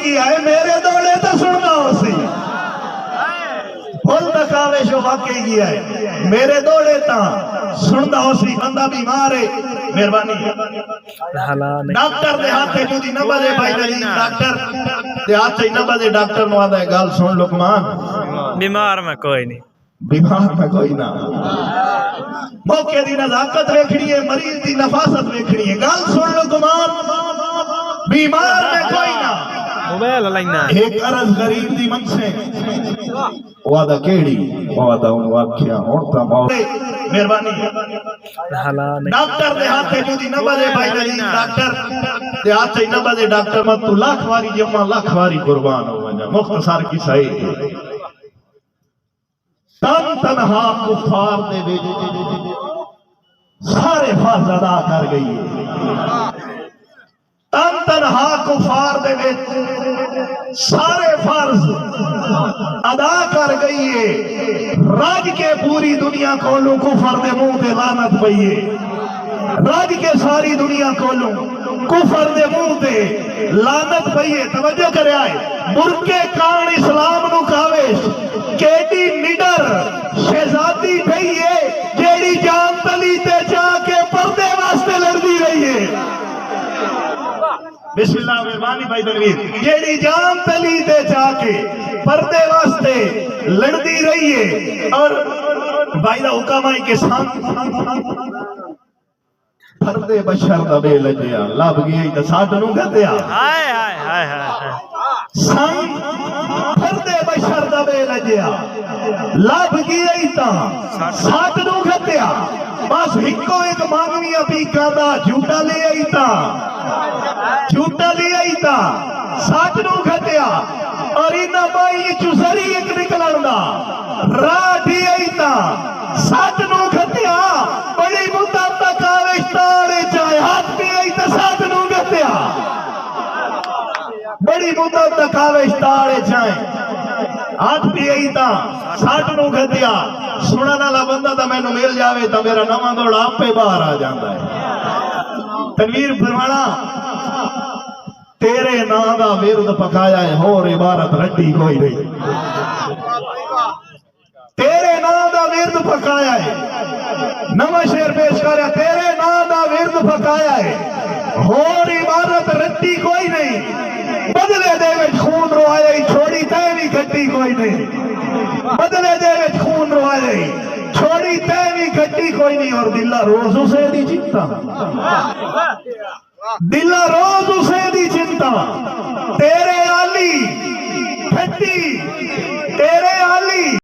गया है मेरे दौड़े तो सुनना उसी फुल दखावे शो वाकई गया है मेरे दौड़े ता सुनदा उसी बंदा बीमार है मेहरबानी डॉक्टर दे हाथ ते जुदी न बजे भाई नली डॉक्टर दे हाथ ते न बजे डॉक्टर नु आदा है गल सुन लुकमान बीमार में कोई नहीं बीमार में कोई ना मौके दी नजाकत देखनी है मरीज दी नफासत देखनी है गल सुन लुकमान बीमार में कोई ना मोबाइल लाइना एक अर्ज गरीब दी मन से वादा केड़ी वादा उन वाक्या होता मौत मेहरबानी डॉक्टर दे हाथ ते जुदी न बजे भाई नली डॉक्टर दे हाथ ते न बजे डॉक्टर मत तू लाख वारी जमा लाख वारी कुर्बान हो वजा मुख्तसर की सही तन तनहा कुफार दे विच सारे फर्ज अदा कर गई है तन तनहा कुफार दे विच सारे फर्ज अदा कर गई है रज के पूरी दुनिया कोलों कुफर दे मुंह ते लानत पई है रज के सारी दुनिया कोलों कुफर दे मुंह ते लानत पई है तवज्जो करे आए बुरके कान इस्लाम नु कावेश केडी निडर शहजादी गई है जेड़ी जान तली ते जाके पर्दे वास्ते लड़दी रही है बिस्मिल्लाह मेहरबानी भाई तनवीर जेड़ी जान तली ते जाके पर्दे वास्ते लड़दी रही है और भाई दा हुक्म है के पर्दे बशर दा बे लजया लब गई ते साड नु गदया हाय हाय हाय हाय संग पर्दे बशर दा बे लजया लब गई ता साड नु गदया बस हिको एक मांगविया पीका दा झूठा ले आई ता झूठा ले आई ता साड नु गदया और इना माई चुसरी एक निकलन दा राठी आई ता साड नु गदया बड़ी मुद्दा तक आवे ताड़े चाहे हाथ पे आई ता साड नु गदया बड़ी मुद्दा तक आवे ताड़े चाहे हाथ पे आई ता साड नु गदया सुनने वाला बंदा तो मैनू मिल जाए तो मेरा नवा दौड़ आपे बाहर आ जाता है तनवीर फरमाना तेरे नां दा विरद पकाया है होर इबारत रड्डी कोई नहीं तेरे नां दा विरद पकाया है नवा शेर पेश कर तेरे नां दा विरद पकाया है होर इबारत रड्डी कोई नहीं बदले दे विच खून रोआया छोड़ी तै भी गड्डी कोई नहीं बदले दे विच खून रोआया छोड़ी तै भी गड्डी कोई नहीं और दिला रोज उसे दी चिंता दिला रोज उसे दी चिंता तेरे